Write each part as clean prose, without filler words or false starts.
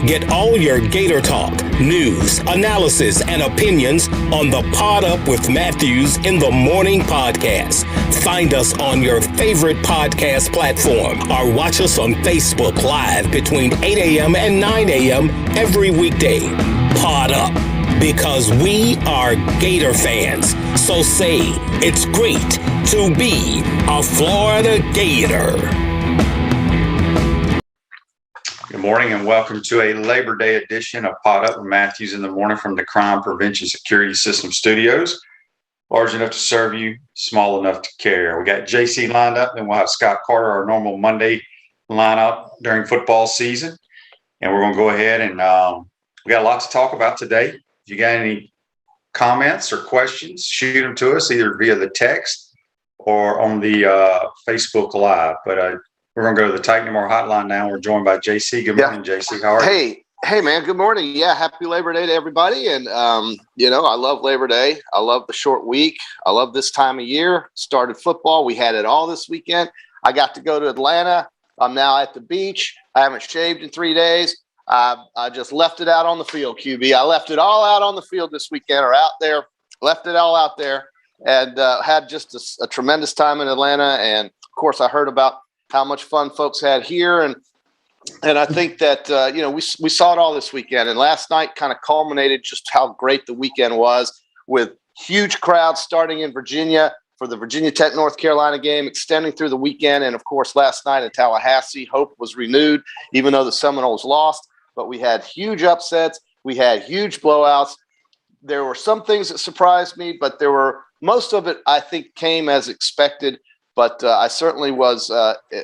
Get all your Gator talk, news, analysis, and opinions on the Pod Up with Matthews in the Morning podcast. Find us on your favorite podcast platform or watch us on Facebook Live between 8 a.m. and 9 a.m. every weekday. Pod Up, because we are Gator fans. So say it's great to be a Florida Gator. Good morning and welcome to a Labor Day edition of Pod Up with Matthews in the Morning from the Crime Prevention Security System Studios. Large enough to serve you, small enough to care. We got JC lined up, then we'll have Scott Carter, our normal Monday lineup during football season. And we're going to go ahead and we got a lot to talk about today. If you got any comments or questions, shoot them to us either via the text or on the Facebook Live. But we're going to go to the Titan More hotline now. We're joined by JC. Good morning, JC. How are you? Hey, man. Good morning. Yeah, happy Labor Day to everybody. And, I love Labor Day. I love the short week. I love this time of year. Started football. We had it all this weekend. I got to go to Atlanta. I'm now at the beach. I haven't shaved in 3 days. I just left it out on the field, QB. I left it all out on the field this weekend or out there. Left it all out there and had just a tremendous time in Atlanta. And, of course, I heard about how much fun folks had here. And I think that, we saw it all this weekend. And last night kind of culminated just how great the weekend was with huge crowds starting in Virginia for the Virginia Tech North Carolina game, extending through the weekend. And, of course, last night in Tallahassee, hope was renewed, even though the Seminoles lost. But we had huge upsets. We had huge blowouts. There were some things that surprised me, but most of it, I think, came as expected. But I certainly was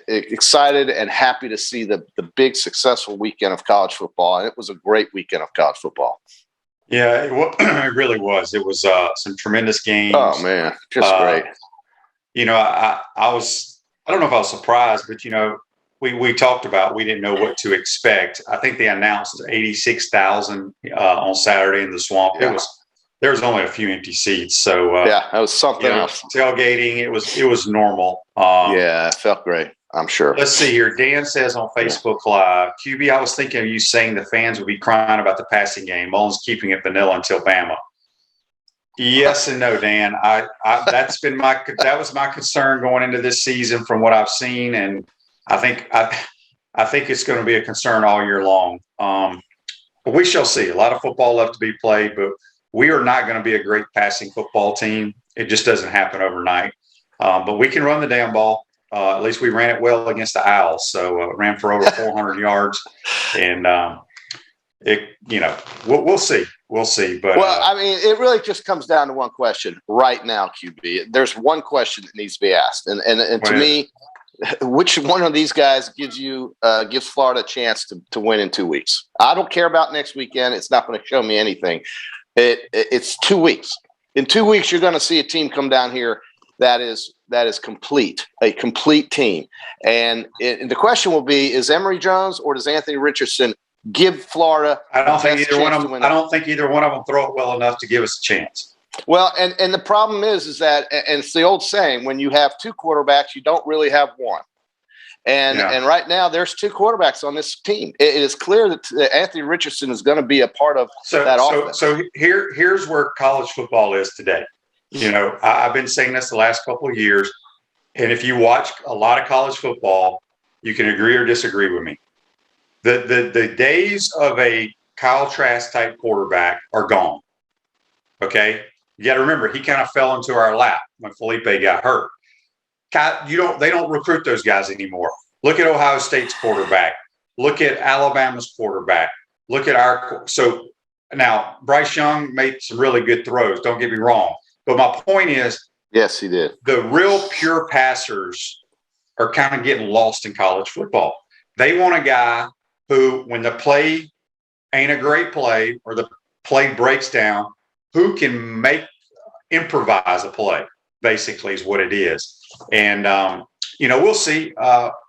excited and happy to see the big successful weekend of college football. And it was a great weekend of college football. Yeah, it really was. It was some tremendous games. Oh, man, just great. I don't know if I was surprised, but, we talked about we didn't know what to expect. I think they announced 86,000 on Saturday in the Swamp. Yeah. There was only a few empty seats, so that was something else. Tailgating, it was normal. It felt great. I'm sure. Let's see here. Dan says on Facebook Live, QB, I was thinking of you saying the fans would be crying about the passing game. Mullen's keeping it vanilla until Bama. Yes and no, Dan. That was my concern going into this season from what I've seen, and I think it's going to be a concern all year long. But we shall see. A lot of football left to be played, but we are not going to be a great passing football team. It just doesn't happen overnight. But we can run the damn ball. At least we ran it well against the Owls. So ran for over 400 yards. And, we'll see. We'll see. But it really just comes down to one question right now, QB. There's one question that needs to be asked. And to me, which one of these guys gives Florida a chance to win in 2 weeks? I don't care about next weekend. It's not going to show me anything. It's 2 weeks. In 2 weeks, you're going to see a team come down here that is complete, a complete team. And the question will be: is Emory Jones or does Anthony Richardson give Florida? I don't think either one of them throw it well enough to give us a chance. Well, and the problem is that, and it's the old saying: when you have two quarterbacks, you don't really have one. And right now, there's two quarterbacks on this team. It is clear that Anthony Richardson is going to be a part of that offense. So here's where college football is today. I've been saying this the last couple of years, and if you watch a lot of college football, you can agree or disagree with me. The days of a Kyle Trask type quarterback are gone. Okay, you got to remember he kind of fell into our lap when Felipe got hurt. They don't recruit those guys anymore. Look at Ohio State's quarterback. Look at Alabama's quarterback. Look at so now Bryce Young made some really good throws. Don't get me wrong. But my point is, yes, he did. The real pure passers are kind of getting lost in college football. They want a guy who, when the play ain't a great play or the play breaks down, who can improvise a play, basically is what it is. And, we'll see.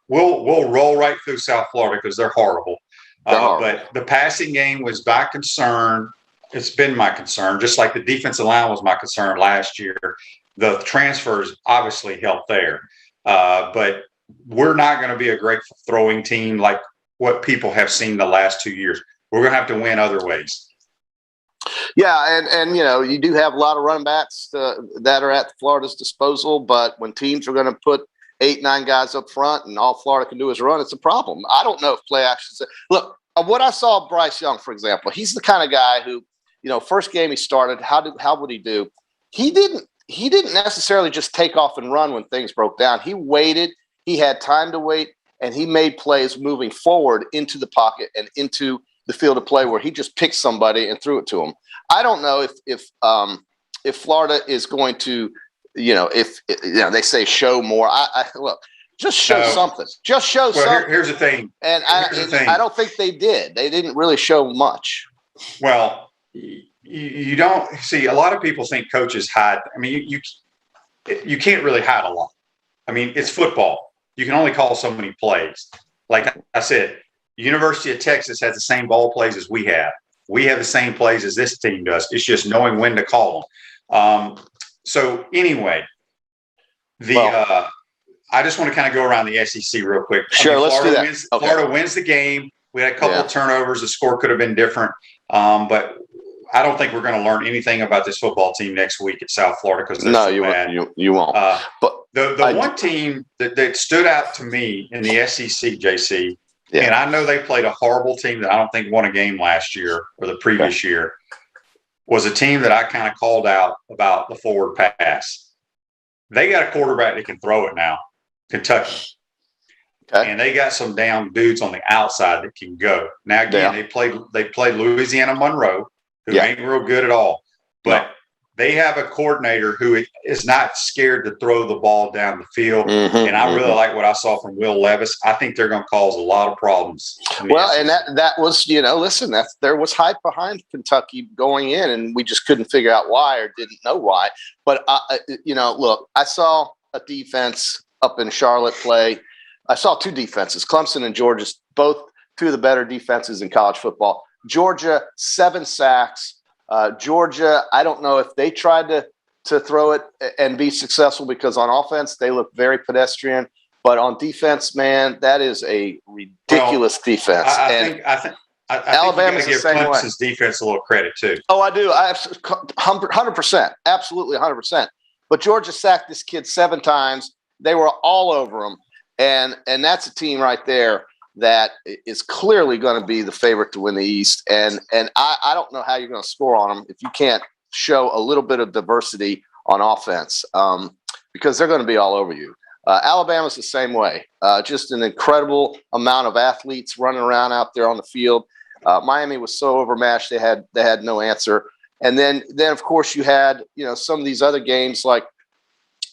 We'll roll right through South Florida because they're horrible. But the passing game was my concern. It's been my concern, just like the defensive line was my concern last year. The transfers obviously helped there. But we're not going to be a great throwing team like what people have seen the last 2 years. we're going to have to win other ways. Yeah, and you do have a lot of running backs that are at Florida's disposal, but when teams are going to put 8-9 guys up front and all Florida can do is run, it's a problem. I don't know if play action. Look, what I saw of Bryce Young, for example, he's the kind of guy who, first game he started, how would he do? He didn't necessarily just take off and run when things broke down. He waited. He had time to wait, and he made plays moving forward into the pocket and into the field of play where he just picked somebody and threw it to him. I don't know if Florida is going to, if they say show more. I look, just show something. Just show something. Here's the thing. And I don't think they did. They didn't really show much. Well, you don't see a lot of people think coaches hide. I mean, you can't really hide a lot. I mean, it's football. You can only call so many plays. Like I said, University of Texas has the same ball plays as we have. We have the same plays as this team does. It's just knowing when to call them. So anyway, I just want to kind of go around the SEC real quick. Sure, let's do that. Florida wins the game. We had a couple of turnovers. The score could have been different. But I don't think we're going to learn anything about this football team next week at South Florida because they're so bad. You won't. But the one team that stood out to me in the SEC, JC, and I know they played a horrible team that I don't think won a game last year or the previous year, was a team that I kind of called out about the forward pass. They got a quarterback that can throw it now, Kentucky. Okay. And they got some damn dudes on the outside that can go. Now, again, they played Louisiana Monroe, who ain't real good at all. But they have a coordinator who is not scared to throw the ball down the field. And I really like what I saw from Will Levis. I think they're going to cause a lot of problems. Well, and that was, listen, there was hype behind Kentucky going in, and we just couldn't figure out why or didn't know why. But, look, I saw a defense up in Charlotte play. I saw two defenses, Clemson and Georgia, both two of the better defenses in college football. Georgia, 7 sacks. Georgia, I don't know if they tried to throw it and be successful because on offense they look very pedestrian, but on defense, man, that is a ridiculous defense. I think Alabama's the same way. Clemson's defense a little credit too. Oh, I do. 100%, absolutely 100%. But Georgia sacked this kid 7 times. They were all over him, and that's a team right there that is clearly going to be the favorite to win the East. And I don't know how you're going to score on them if you can't show a little bit of diversity on offense, because they're going to be all over you. Alabama's the same way. Just an incredible amount of athletes running around out there on the field. Miami was so overmatched they had no answer. And then of course you had some of these other games like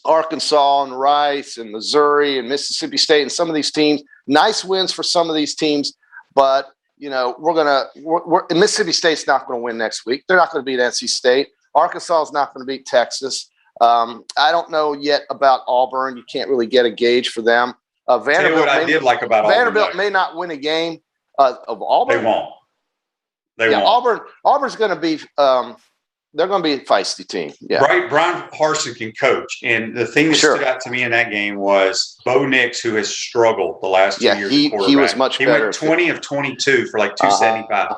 Arkansas and Rice and Missouri and Mississippi State and some of these teams. Nice wins for some of these teams, but Mississippi State's not going to win next week. They're not going to beat NC State. Arkansas is not going to beat Texas. I don't know yet about Auburn. You can't really get a gauge for them. Vanderbilt. I did like about Vanderbilt may not win a game of Auburn. They won't. They won't. Auburn's going to be. They're going to be a feisty team. Yeah. Right. Brian Harsin can coach. And the thing that stood out to me in that game was Bo Nix, who has struggled the last 2 years. He was much better. He went 20 of 22 for like 275.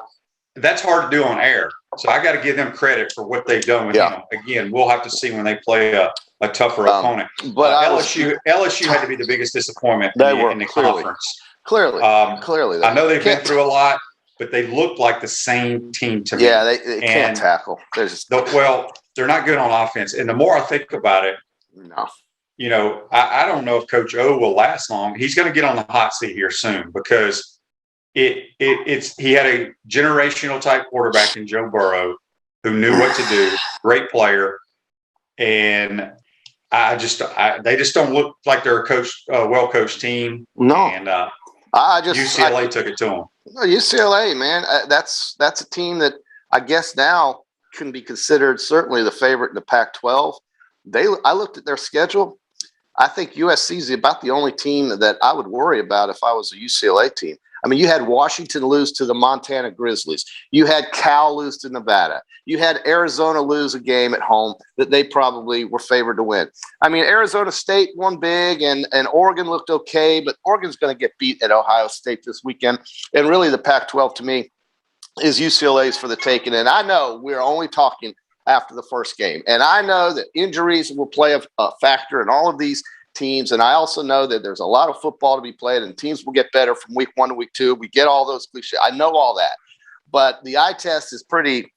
That's hard to do on air. So I got to give them credit for what they've done with him. Again, we'll have to see when they play a tougher opponent. But LSU had to be the biggest disappointment in the conference. Clearly. I know they've been through a lot, but they look like the same team to me. Yeah, they can't tackle. They're not good on offense. And the more I think about it, I don't know if Coach O will last long. He's going to get on the hot seat here soon because he had a generational type quarterback in Joe Burrow who knew what to do, great player, and they just don't look like they're a well coached team. No, and UCLA took it to them. No, UCLA, man, that's a team that I guess now can be considered certainly the favorite in the Pac-12. I looked at their schedule. I think USC is about the only team that I would worry about if I was a UCLA team. I mean, you had Washington lose to the Montana Grizzlies. You had Cal lose to Nevada. You had Arizona lose a game at home that they probably were favored to win. I mean, Arizona State won big and Oregon looked okay, but Oregon's going to get beat at Ohio State this weekend. And really the Pac-12 to me is UCLA's for the taking. And I know we're only talking after the first game. And I know that injuries will play a factor in all of these teams. And I also know that there's a lot of football to be played and teams will get better from week 1 to week 2. We get all those cliches. I know all that. But the eye test is pretty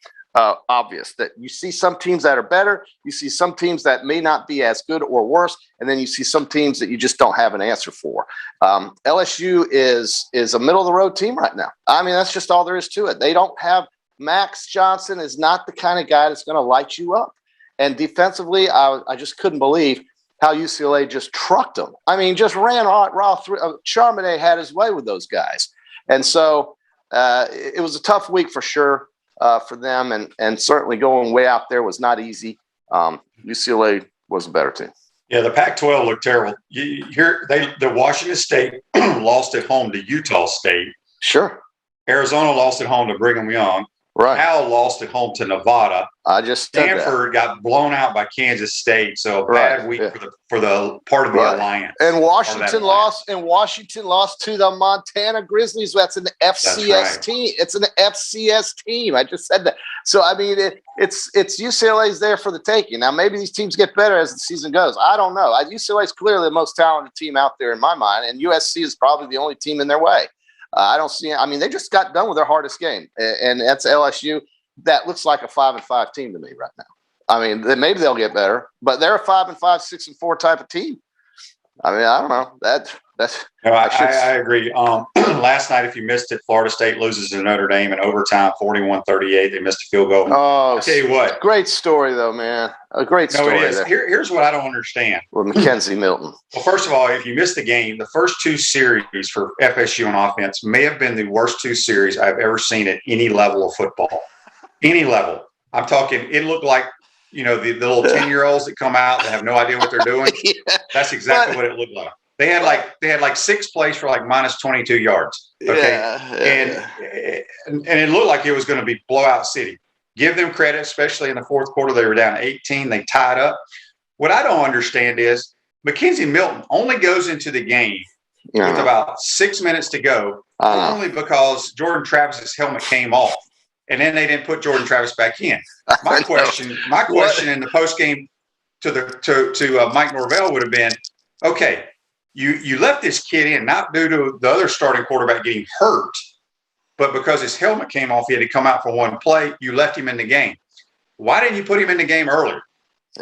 obvious that you see some teams that are better. You see some teams that may not be as good or worse. And then you see some teams that you just don't have an answer for. LSU is a middle of the road team right now. I mean, that's just all there is to it. They don't have Max Johnson is not the kind of guy that's going to light you up. And defensively, I just couldn't believe how UCLA just trucked them. I mean, just ran raw through. Charbonnet had his way with those guys. And so it was a tough week for sure for them. And certainly going way out there was not easy. UCLA was a better team. Yeah, the Pac-12 looked terrible. The Washington State lost at home to Utah State. Sure. Arizona lost at home to Brigham Young. Right. Cal lost at home to Nevada. I just Stanford got blown out by Kansas State. So a bad week for the part of the alliance. And Washington lost. And Washington lost to the Montana Grizzlies. That's an FCS team. It's an FCS team. I just said that. So I mean, it's UCLA's there for the taking. Now maybe these teams get better as the season goes. I don't know. UCLA is clearly the most talented team out there in my mind, and USC is probably the only team in their way. I don't see. I mean, they just got done with their hardest game, and that's LSU. That looks like a 5-5 team to me right now. I mean, maybe they'll get better, but they're a 5-5, 6-4 type of team. I mean, I don't know. That's. No, I agree. Last night, if you missed it, Florida State loses to Notre Dame in overtime, 41-38. They missed a field goal. Oh, I'll tell you what. Great story, though, man. A great story. No, it is. Here's what I don't understand. With Mackenzie Milton. Well, first of all, if you missed the game, the first 2 series for FSU on offense may have been the worst 2 series I've ever seen at any level of football. Any level. I'm talking, it looked like, the little 10-year-olds that come out that have no idea what they're doing. Yeah. That's exactly what it looked like. They had like 6 plays for like minus 22 yards. Okay. Yeah. And it looked like it was going to be blowout city. Give them credit, especially in the fourth quarter. They were down 18. They tied up. What I don't understand is Mackenzie Milton only goes into the game with about 6 minutes to go, only because Jordan Travis's helmet came off. And then they didn't put Jordan Travis back in. My question in the post game to Mike Norvell would have been, okay, you left this kid in not due to the other starting quarterback getting hurt, but because his helmet came off, he had to come out for one play. You left him in the game. Why didn't you put him in the game earlier?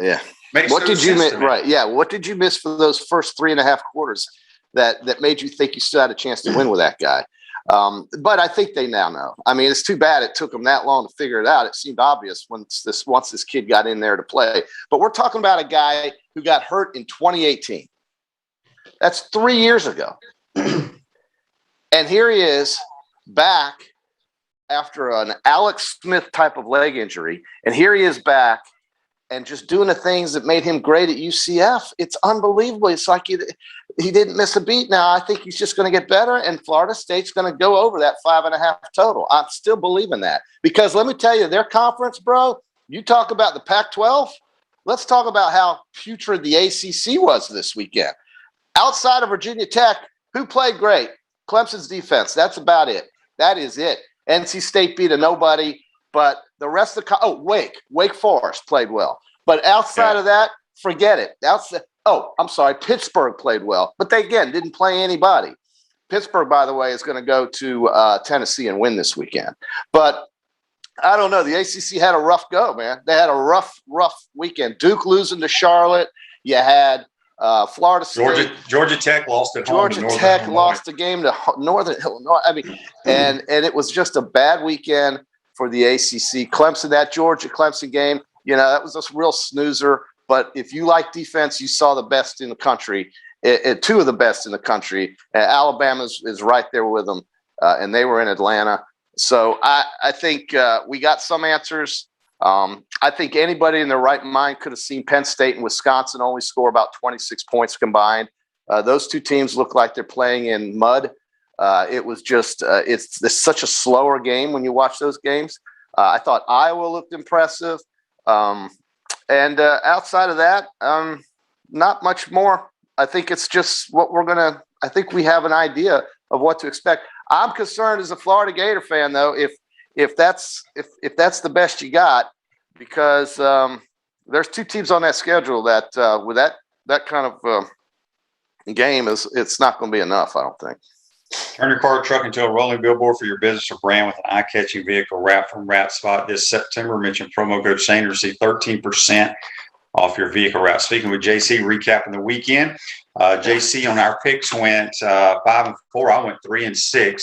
Yeah. What did you miss? Right. Yeah. What did you miss for those first 3.5 quarters that made you think you still had a chance to win with that guy? But I think they now know. I mean, it's too bad it took them that long to figure it out. It seemed obvious once this kid got in there to play. But we're talking about a guy who got hurt in 2018. That's 3 years ago. And here he is back after an Alex Smith type of leg injury. And here he is back and just doing the things that made him great at UCF. It's unbelievable. It's like he didn't miss a beat. Now I think he's just going to get better, and Florida State's going to go over that 5.5 total. I'm still believing that, because let me tell you, their conference, bro, you talk about the Pac-12. Let's talk about how putrid the ACC was this weekend. Outside of Virginia Tech, who played great? Clemson's defense. That's about it. That is it. NC State beat a nobody, but the rest of the Wake Forest played well. But outside of that, forget it. Pittsburgh played well, but they again didn't play anybody. Pittsburgh, by the way, is going to go to Tennessee and win this weekend. But I don't know. The ACC had a rough go, man. They had a rough weekend. Duke losing to Charlotte. You had Florida State. Georgia Tech lost at home. Georgia Tech lost the game to Northern Illinois. I mean, and it was just a bad weekend for the ACC. Clemson, that Georgia Clemson game, that was a real snoozer. But if you like defense, you saw the best in the country, 2 of the best in the country. Alabama is right there with them, and they were in Atlanta. So I think we got some answers. I think anybody in their right mind could have seen Penn State and Wisconsin only score about 26 points combined. Those 2 teams look like they're playing in mud. It was just it's such a slower game when you watch those games. I thought Iowa looked impressive. And outside of that, not much more. I think it's just what I think we have an idea of what to expect. I'm concerned as a Florida Gator fan, though, if that's the best you got, because there's two teams on that schedule that with that kind of game it's not going to be enough, I don't think. Turn your car or truck into a rolling billboard for your business or brand with an eye-catching vehicle wrap from Wrap Spot this September. Mention promo code Shane to receive 13% off your vehicle wrap. Speaking with JC, recapping the weekend. JC on our picks went 5-4. I went 3-6.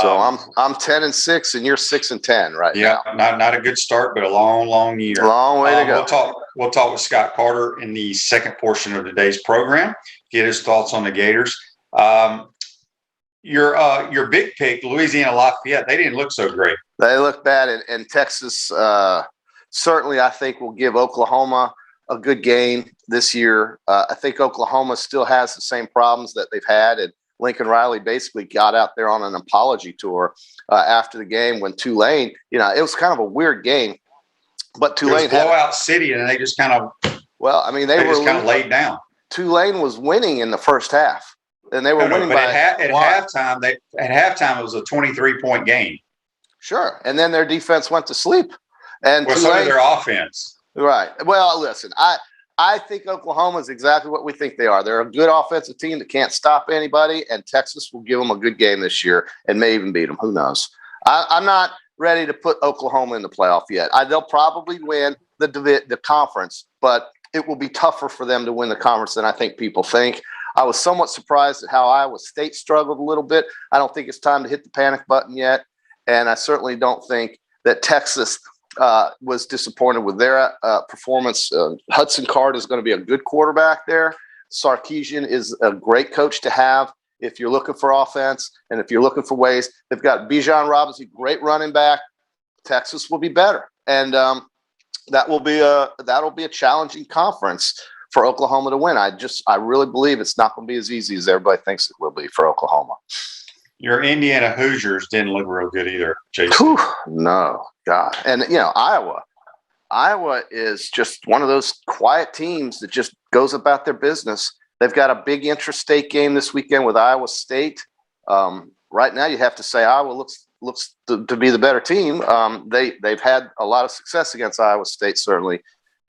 So I'm 10-6, and you're 6-10 right now. Yeah, not a good start, but a long year. Long way to go. We'll talk with Scott Carter in the second portion of today's program. Get his thoughts on the Gators. Your big pick, Louisiana Lafayette, they didn't look so great. They look bad, and Texas certainly, I think, will give Oklahoma a good game this year. I think Oklahoma still has the same problems that they've had, and Lincoln Riley basically got out there on an apology tour after the game when Tulane, it was kind of a weird game, but Tulane had blowout city, and they just kind of they were just kind of laid down. Tulane was winning in the first half, and they were winning by at halftime. At halftime, it was a 23-point game. Sure, and then their defense went to sleep, and so did their offense. Right. Well, listen, I think Oklahoma is exactly what we think they are. They're a good offensive team that can't stop anybody, and Texas will give them a good game this year and may even beat them. Who knows? I'm not ready to put Oklahoma in the playoff yet. They'll probably win the conference, but it will be tougher for them to win the conference than I think people think. I was somewhat surprised at how Iowa State struggled a little bit. I don't think it's time to hit the panic button yet, and I certainly don't think that Texas was disappointed with their performance. Hudson Card is going to be a good quarterback there. Sarkisian is a great coach to have if you're looking for offense and if you're looking for ways. They've got Bijan Robinson, great running back. Texas will be better, and that'll be a challenging conference for Oklahoma to win. I really believe it's not going to be as easy as everybody thinks it will be for Oklahoma. Your Indiana Hoosiers didn't look real good either, Jason. No, God. And, Iowa is just one of those quiet teams that just goes about their business. They've got a big interstate game this weekend with Iowa State. Right now, you have to say Iowa looks to be the better team. They've had a lot of success against Iowa State, certainly.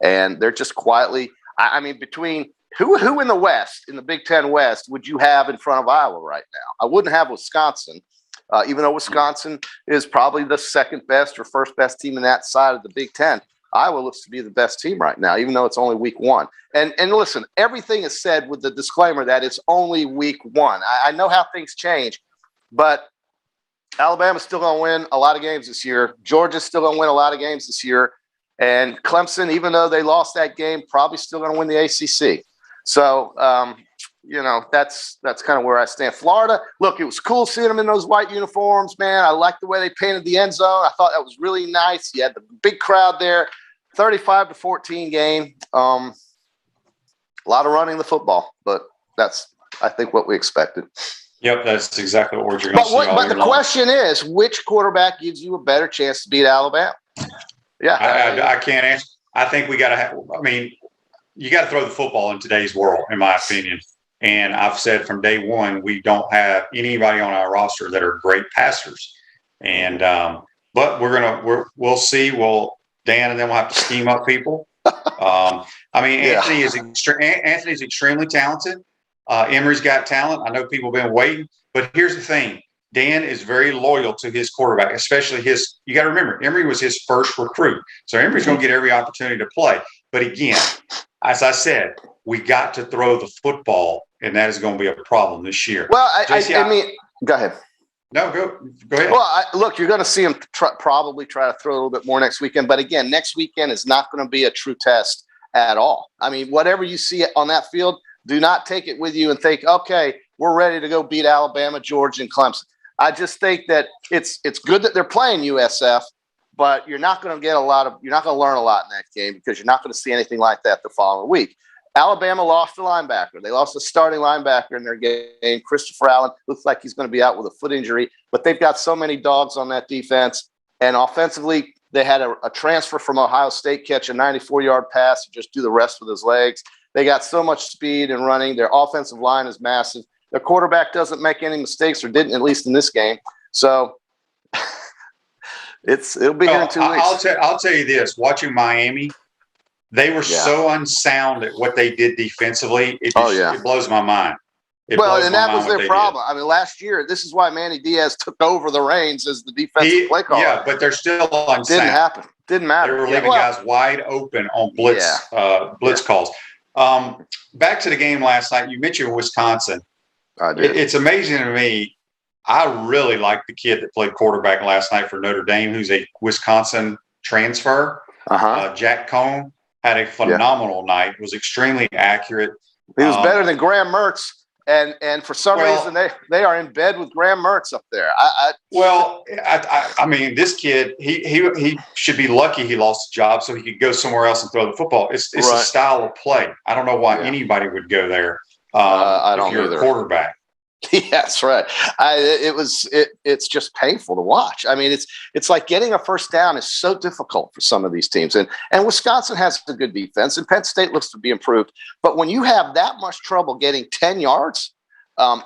And they're just quietly – between – Who in the West, in the Big Ten West, would you have in front of Iowa right now? I wouldn't have Wisconsin, even though Wisconsin is probably the second best or first best team in that side of the Big Ten. Iowa looks to be the best team right now, even though it's only week one. And listen, everything is said with the disclaimer that it's only week one. I know how things change, but Alabama's still going to win a lot of games this year. Georgia's still going to win a lot of games this year. And Clemson, even though they lost that game, probably still going to win the ACC. So, that's kind of where I stand. Florida, look, it was cool seeing them in those white uniforms, man. I liked the way they painted the end zone. I thought that was really nice. You had the big crowd there, 35-14 game. A lot of running the football, but that's, I think, what we expected. Yep, that's exactly what we're going to see all year long. But the question is, which quarterback gives you a better chance to beat Alabama? Yeah. I can't answer. I think we got to have – you got to throw the football in today's world, in my opinion. And I've said from day one, we don't have anybody on our roster that are great passers. And but we'll see. Dan and then we'll have to scheme up people. Anthony's extremely talented. Emory's got talent. I know people have been waiting, but here's the thing: Dan is very loyal to his quarterback, especially his. You got to remember, Emory was his first recruit, so Emory's going to get every opportunity to play. But again, as I said, we got to throw the football, and that is going to be a problem this year. Well, go ahead. No, go ahead. Well, look, you're going to see him probably try to throw a little bit more next weekend. But again, next weekend is not going to be a true test at all. I mean, whatever you see on that field, do not take it with you and think, okay, we're ready to go beat Alabama, Georgia, and Clemson. I just think that it's good that they're playing USF, but you're not going to learn a lot in that game because you're not going to see anything like that the following week. Alabama lost a linebacker. They lost a starting linebacker in their game. Christopher Allen looks like he's going to be out with a foot injury, but they've got so many dogs on that defense. And offensively, they had a transfer from Ohio State catch a 94-yard pass and just do the rest with his legs. They got so much speed and running. Their offensive line is massive. Their quarterback doesn't make any mistakes, or didn't, at least in this game. So It'll be here in 2 weeks. I'll tell you this. Watching Miami, they were so unsound at what they did defensively. It blows my mind. And that was their problem. I mean, last year, this is why Manny Diaz took over the reins as the defensive play caller. Yeah, but they're still unsound. Didn't happen. Didn't matter. They were leaving guys wide open on blitz calls. Back to the game last night. You mentioned Wisconsin. I did. It's amazing to me. I really like the kid that played quarterback last night for Notre Dame, who's a Wisconsin transfer. Jack Cohn had a phenomenal night. Was extremely accurate. He was better than Graham Mertz. And for some reason, they are in bed with Graham Mertz up there. I mean, this kid, he should be lucky he lost his job so he could go somewhere else and throw the football. It's a style of play. I don't know why anybody would go there. I don't if you're either. A quarterback. Yeah, that's right. It's just painful to watch. I mean, it's like getting a first down is so difficult for some of these teams. And Wisconsin has a good defense, and Penn State looks to be improved. But when you have that much trouble getting 10 yards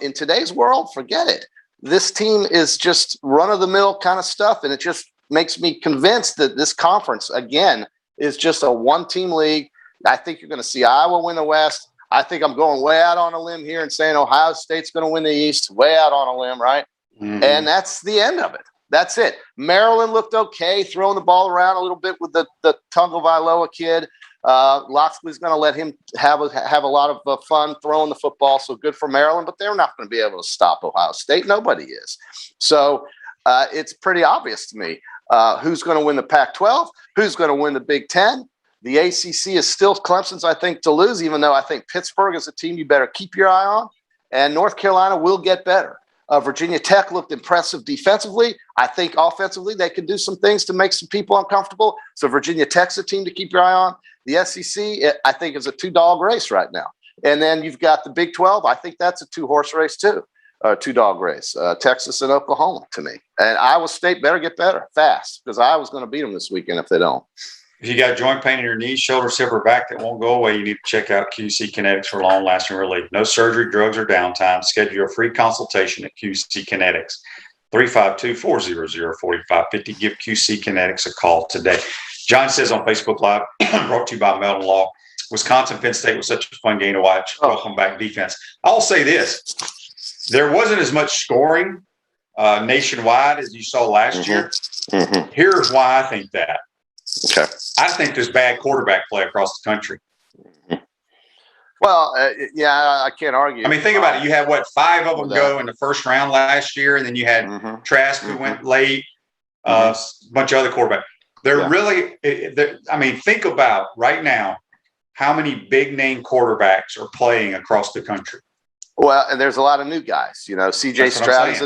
in today's world, forget it. This team is just run-of-the-mill kind of stuff, and it just makes me convinced that this conference, again, is just a one-team league. I think you're going to see Iowa win the West. I think I'm going way out on a limb here and saying Ohio State's going to win the East, way out on a limb, right? Mm-hmm. And that's the end of it. That's it. Maryland looked okay, throwing the ball around a little bit with the Tagovailoa kid. Loxley's going to let him have a lot of fun throwing the football, so good for Maryland, but they're not going to be able to stop Ohio State. Nobody is. So it's pretty obvious to me who's going to win the Pac-12, who's going to win the Big Ten. The ACC is still Clemson's, I think, to lose, even though I think Pittsburgh is a team you better keep your eye on. And North Carolina will get better. Virginia Tech looked impressive defensively. I think offensively they can do some things to make some people uncomfortable. So Virginia Tech's a team to keep your eye on. The SEC, I think, is a two-dog race right now. And then you've got the Big 12. I think that's a two-horse race too, two-dog race. Texas and Oklahoma to me. And Iowa State better get better fast because Iowa's going to beat them this weekend if they don't. If you got joint pain in your knees, shoulders, hip, or back that won't go away, you need to check out QC Kinetics for long-lasting relief. No surgery, drugs, or downtime. Schedule your free consultation at QC Kinetics. 352-400-4550. Give QC Kinetics a call today. John says on Facebook Live, brought to you by Melton Law, Wisconsin, Penn State was such a fun game to watch. Welcome back defense. I'll say this. There wasn't as much scoring nationwide as you saw last year. Mm-hmm. Here's why I think that. Okay. I think there's bad quarterback play across the country. Well, I can't argue. I mean, think about it. You had, 5 of them go in the first round last year, and then you had Trask who went late, a bunch of other quarterbacks. They're really – I mean, think about right now how many big-name quarterbacks are playing across the country. Well, and there's a lot of new guys. You know, C.J. Stroud's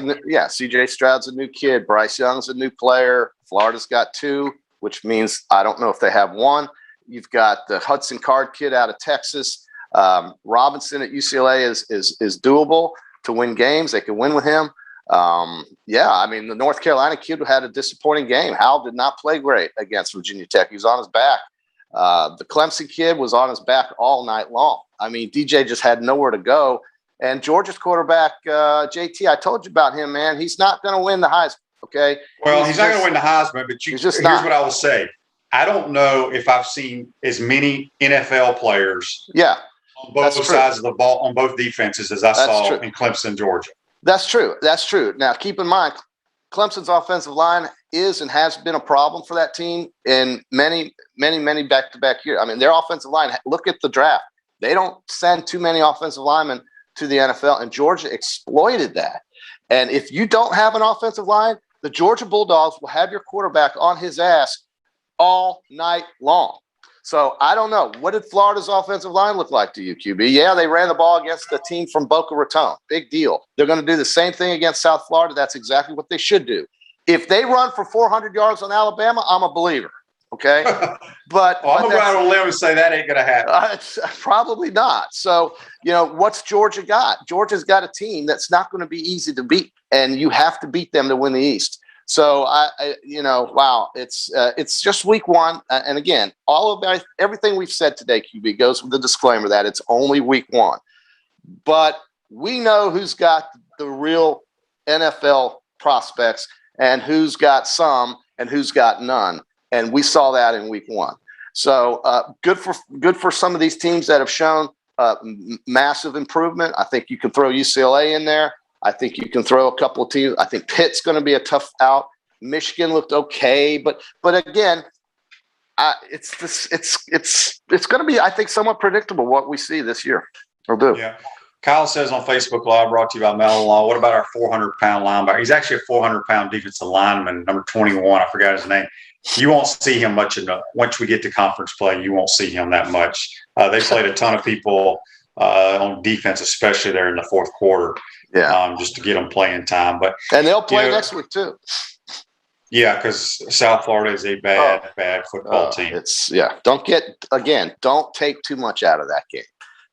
C.J. Stroud's a new kid. Bryce Young's a new player. Florida's got 2. Which means I don't know if they have 1. You've got the Hudson Card kid out of Texas. Robinson at UCLA is doable to win games. They can win with him. I mean, the North Carolina kid had a disappointing game. Howell did not play great against Virginia Tech. He was on his back. The Clemson kid was on his back all night long. I mean, DJ just had nowhere to go. And Georgia's quarterback, JT, I told you about him, man. He's not going to win the Heisman. Okay. Well, he's not going to win the Heisman, but here's what I will say. I don't know if I've seen as many NFL players on both sides of the ball, on both defenses, as I saw in Clemson, Georgia. That's true. That's true. Now, keep in mind, Clemson's offensive line is and has been a problem for that team in many, many, many back-to-back years. I mean, their offensive line, look at the draft. They don't send too many offensive linemen to the NFL, and Georgia exploited that. And if you don't have an offensive line, the Georgia Bulldogs will have your quarterback on his ass all night long. So I don't know. What did Florida's offensive line look like to you, QB? Yeah, they ran the ball against the team from Boca Raton. Big deal. They're going to do the same thing against South Florida. That's exactly what they should do. If they run for 400 yards on Alabama, I'm a believer. Okay, but I'm going to go out on a limb and say that ain't going to happen. Probably not. So, what's Georgia got? Georgia's got a team that's not going to be easy to beat, and you have to beat them to win the East. So, wow, it's just week 1, and again, everything we've said today, QB, goes with the disclaimer that it's only week 1. But we know who's got the real NFL prospects and who's got some. and who's got none. And we saw that in week 1. So good for some of these teams that have shown massive improvement. I think you can throw UCLA in there. I think you can throw a couple of teams. I think Pitt's going to be a tough out. Michigan looked okay, but again, it's going to be, I think, somewhat predictable what we see this year or do. Yeah. Kyle says on Facebook Live, brought to you by Mellon Law, what about our 400-pound linebacker? He's actually a 400-pound defensive lineman, number 21. I forgot his name. You won't see him much once we get to conference play. You won't see him that much. They played a ton of people on defense, especially there in the fourth quarter. Yeah, just to get them playing time. And they'll play next week too. Yeah, because South Florida is a bad football team. Don't take too much out of that game.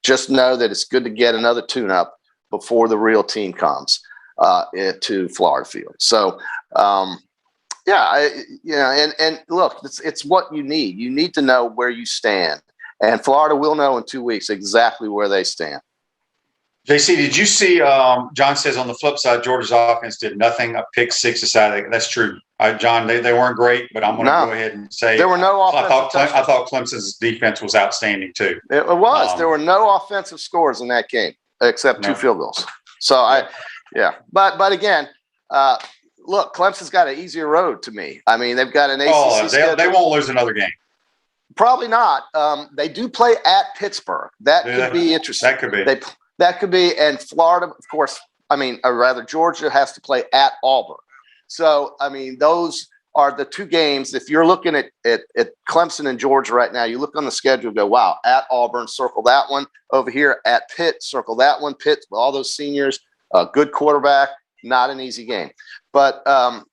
Just know that it's good to get another tune-up before the real team comes to Florida Field. So, and look, it's what you need. You need to know where you stand, and Florida will know in 2 weeks exactly where they stand. JC, did you see? John says on the flip side, Georgia's offense did nothing. A pick 6 aside. That's true, John. They weren't great, but I'm going to go ahead and say there were no offensive. I thought Clemson's defense was outstanding too. It was. There were no offensive scores in that game except 2 field goals. So but again, look, Clemson's got an easier road to me. I mean, they've got an ACC schedule. They won't lose another game. Probably not. They do play at Pittsburgh. That could be interesting. That could be. That could be, and Florida, of course, Georgia has to play at Auburn. So, those are the 2 games. If you're looking at Clemson and Georgia right now, you look on the schedule and go, wow, at Auburn, circle that one. Over here at Pitt, circle that one. Pitt, with all those seniors, good quarterback, not an easy game. But,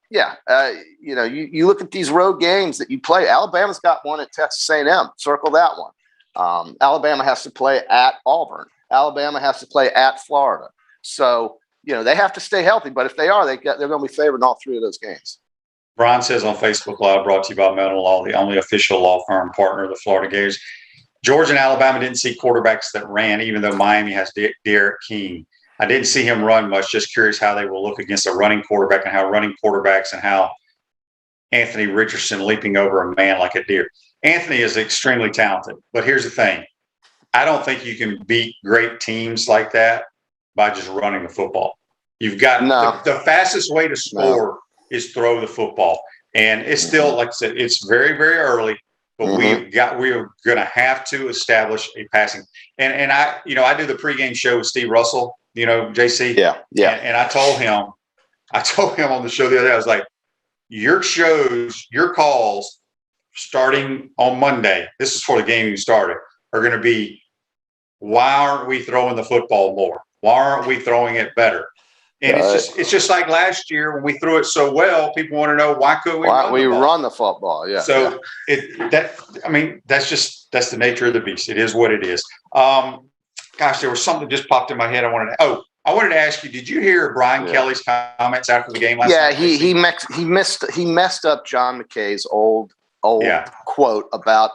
you look at these road games that you play. Alabama's got one at Texas A&M. Circle that one. Alabama has to play at Auburn. Alabama has to play at Florida. So, they have to stay healthy. But if they are, they're going to be favored in all 3 of those games. Brian says on Facebook Live, brought to you by Mellon Law, the only official law firm partner of the Florida Gators. Georgia and Alabama didn't see quarterbacks that ran, even though Miami has Derek King. I didn't see him run much. Just curious how they will look against a running quarterback and how running quarterbacks and how Anthony Richardson leaping over a man like a deer. Anthony is extremely talented. But here's the thing. I don't think you can beat great teams like that by just running the football. You've got the fastest way to score is throw the football. And it's still, like I said, it's very, very early, but we're going to have to establish a passing. And I do the pregame show with Steve Russell, JC. Yeah. And I told him on the show the other day, I was like, your calls starting on Monday, this is before the game even started, are going to be, why aren't we throwing the football more? Why aren't we throwing it better? And it's just like last year when we threw it so well, people want to know why couldn't we run the football? Yeah. So that's the nature of the beast. It is what it is. There was something that just popped in my head. I wanted to ask you, did you hear Brian Kelly's comments after the game last night? Yeah, he messed up John McKay's old quote about,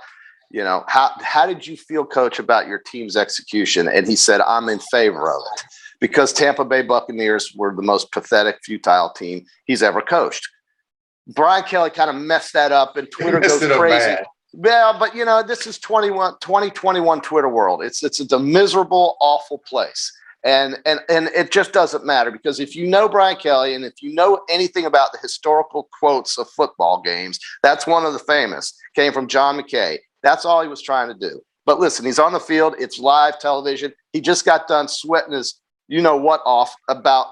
how did you feel, Coach, about your team's execution? And he said, I'm in favor of it because Tampa Bay Buccaneers were the most pathetic, futile team he's ever coached. Brian Kelly kind of messed that up, and Twitter goes crazy. Yeah, but this is 2021 Twitter world. It's a miserable, awful place. And it just doesn't matter because if you know Brian Kelly and if you know anything about the historical quotes of football games, that's one of the famous, came from John McKay. That's all he was trying to do. But listen, he's on the field. It's live television. He just got done sweating his off about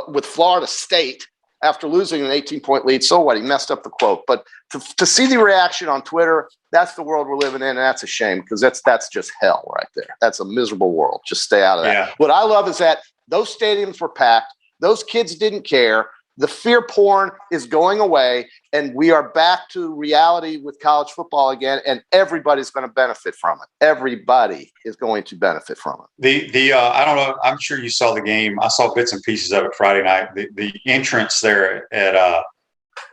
with Florida State after losing an 18-point lead. So what? He messed up the quote. But to see the reaction on Twitter, that's the world we're living in, and that's a shame because that's just hell right there. That's a miserable world. Just stay out of that. Yeah. What I love is that those stadiums were packed. Those kids didn't care. The fear porn is going away, and we are back to reality with college football again, and everybody's going to benefit from it. Everybody is going to benefit from it. I don't know. I'm sure you saw the game. I saw bits and pieces of it Friday night. The entrance there at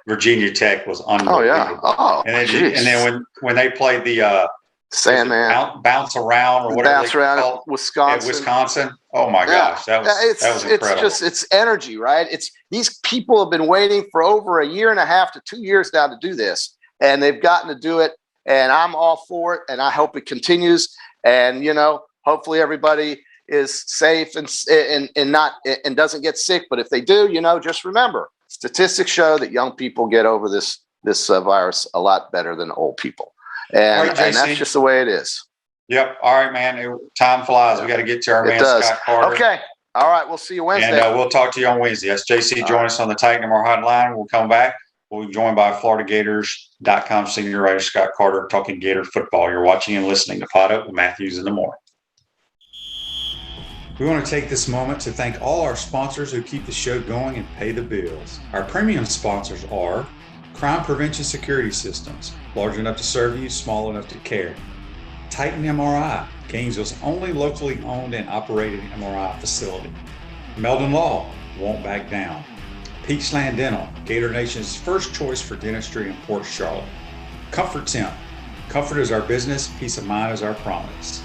Virginia Tech was unbelievable. Oh, yeah. Oh, and then when they played the Sandman. Bounce around or whatever Bounce around call it Wisconsin. at Wisconsin. Oh my gosh, that was incredible. It's energy, right? These people have been waiting for over a year and a half to 2 years now to do this, and they've gotten to do it. And I'm all for it, and I hope it continues. And hopefully everybody is safe and doesn't get sick. But if they do, just remember, statistics show that young people get over this virus a lot better than old people, and that's just the way it is. Yep. All right, man. Time flies. We got to get to our man Scott Carter. Okay. All right. We'll see you Wednesday. And we'll talk to you on Wednesday. That's JC. Join us on the Titan MR hotline. We'll come back. We'll be joined by FloridaGators.com senior writer Scott Carter talking Gator football. You're watching and listening to Pot Up with Matthews in the Morning. We want to take this moment to thank all our sponsors who keep the show going and pay the bills. Our premium sponsors are Crime Prevention Security Systems, large enough to serve you, small enough to care. Titan MRI, Gainesville's only locally owned and operated MRI facility. Meldon Law, won't back down. Peachland Dental, Gator Nation's first choice for dentistry in Port Charlotte. Comfort Temp, comfort is our business, peace of mind is our promise.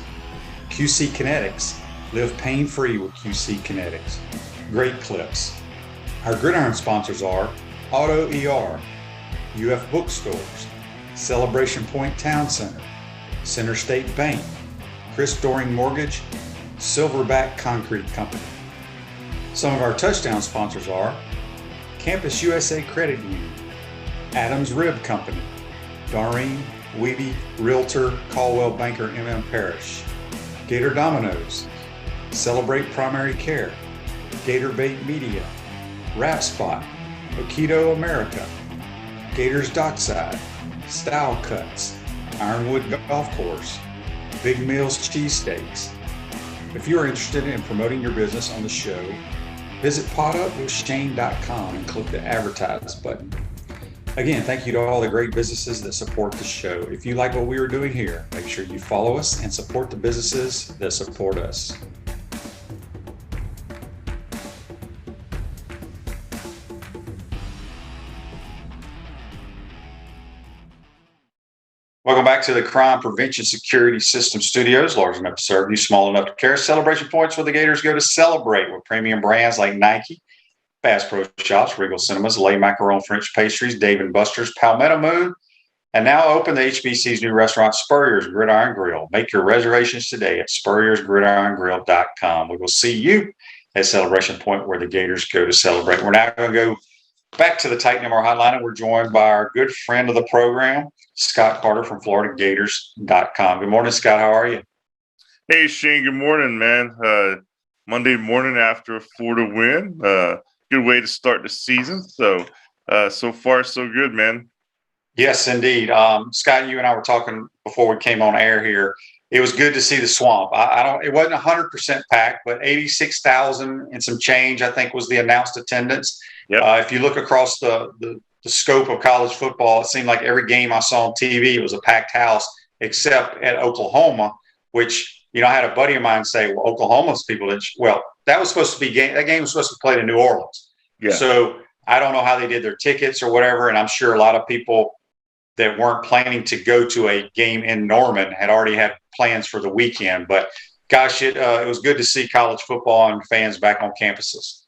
QC Kinetics, live pain-free with QC Kinetics. Great Clips. Our gridiron sponsors are Auto ER, UF Bookstores, Celebration Point Town Center, Center State Bank, Chris Doring Mortgage, Silverback Concrete Company. Some of our touchdown sponsors are Campus USA Credit Union, Adams Rib Company, Doreen Weeby Realtor Caldwell Banker MM Parish, Gator Dominoes, Celebrate Primary Care, Gator Bait Media, Rap Spot, Okito America, Gators Dockside, Style Cuts, Ironwood Golf Course, Big Meals Cheesesteaks. If you are interested in promoting your business on the show, visit potupwithshane.com and click the advertise button. Again, thank you to all the great businesses that support the show. If you like what we are doing here, make sure you follow us and support the businesses that support us. Welcome back to the Crime Prevention Security System Studios, large enough to serve you, small enough to care. Celebration points where the Gators go to celebrate with premium brands like Nike, Bass Pro Shops, Regal Cinemas, Le Macaron French Pastries, Dave & Buster's, Palmetto Moon, and now open the HBC's new restaurant, Spurrier's Gridiron Grill. Make your reservations today at SpurriersGridironGrill.com. We will see you at Celebration Point where the Gators go to celebrate. We're now going to go back to the Titan MR hotline, and we're joined by our good friend of the program, Scott Carter from FloridaGators.com. Good morning, Scott. How are you? Hey, Shane. Good morning, man. Monday morning after a Florida win. Good way to start the season. So far, so good, man. Yes, indeed. Scott, you and I were talking before we came on air here. It was good to see the Swamp. It wasn't 100% packed, but 86,000 and some change, I think, was the announced attendance. Yep. If you look across the scope of college football, it seemed like every game I saw on TV, it was a packed house, except at Oklahoma, which, I had a buddy of mine say, well, Oklahoma's people that was supposed to be that game was supposed to be played in New Orleans. Yeah. So I don't know how they did their tickets or whatever, and I'm sure a lot of people that weren't planning to go to a game in Norman had already had plans for the weekend. But gosh, it was good to see college football and fans back on campuses.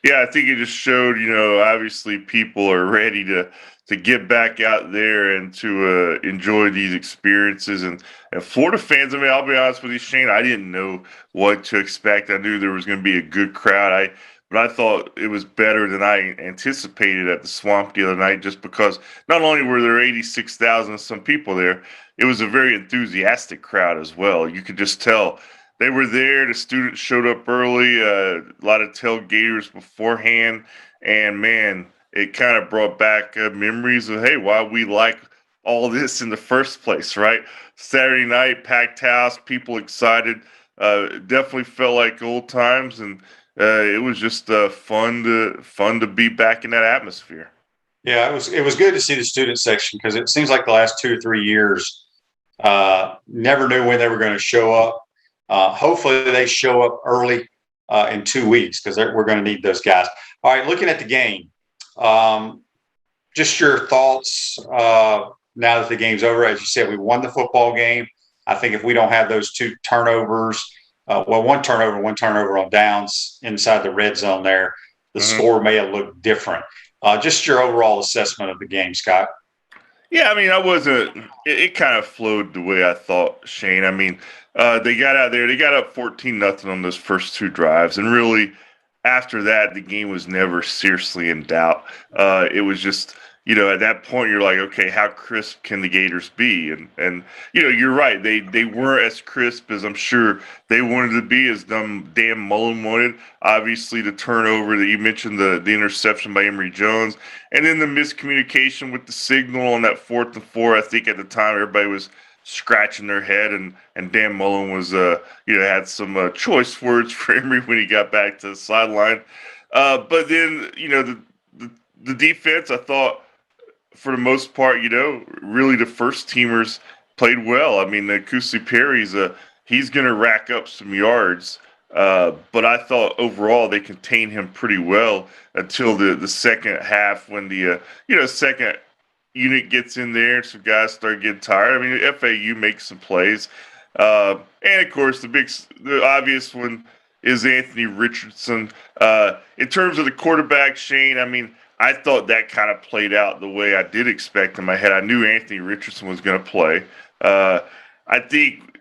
Yeah, I think it just showed, obviously people are ready to get back out there and to enjoy these experiences. And Florida fans, I'll be honest with you, Shane, I didn't know what to expect. I knew there was going to be a good crowd. But I thought it was better than I anticipated at the Swamp the other night, just because not only were there 86,000 some people there, it was a very enthusiastic crowd as well. You could just tell they were there. The students showed up early, a lot of tailgaters beforehand. And, man, it kind of brought back memories of, hey, why we like all this in the first place, right? Saturday night, packed house, people excited. Definitely felt like old times, and it was just fun to be back in that atmosphere. Yeah, it was good to see the student section because it seems like the last 2 or 3 years never knew when they were going to show up. Hopefully they show up early in 2 weeks because we're going to need those guys. All right, looking at the game, just your thoughts now that the game's over. As you said, we won the football game. I think if we don't have those two turnovers, one turnover on downs inside the red zone there, the score may have looked different. Just your overall assessment of the game, Scott. Yeah, I mean, I wasn't. It kind of flowed the way I thought, Shane. I mean, they got out there. They got up 14-0 on those first two drives, and really, after that, the game was never seriously in doubt. It was just, at that point, you're like, okay, how crisp can the Gators be? And you're right. They weren't as crisp as I'm sure they wanted to be, as Dan Mullen wanted. Obviously, the turnover that you mentioned, the interception by Emory Jones, and then the miscommunication with the signal on that 4th and 4. I think at the time everybody was scratching their head, and Dan Mullen was had some choice words for Emory when he got back to the sideline. But then the defense, I thought, for the most part, really the first teamers played well. I mean, Kusi Perry's he's going to rack up some yards, but I thought overall they contained him pretty well until the second half, when the second unit gets in there and some guys start getting tired. I mean, FAU makes some plays, and of course the obvious one is Anthony Richardson. In terms of the quarterback, Shane, I mean, I thought that kind of played out the way I did expect in my head. I knew Anthony Richardson was going to play. I think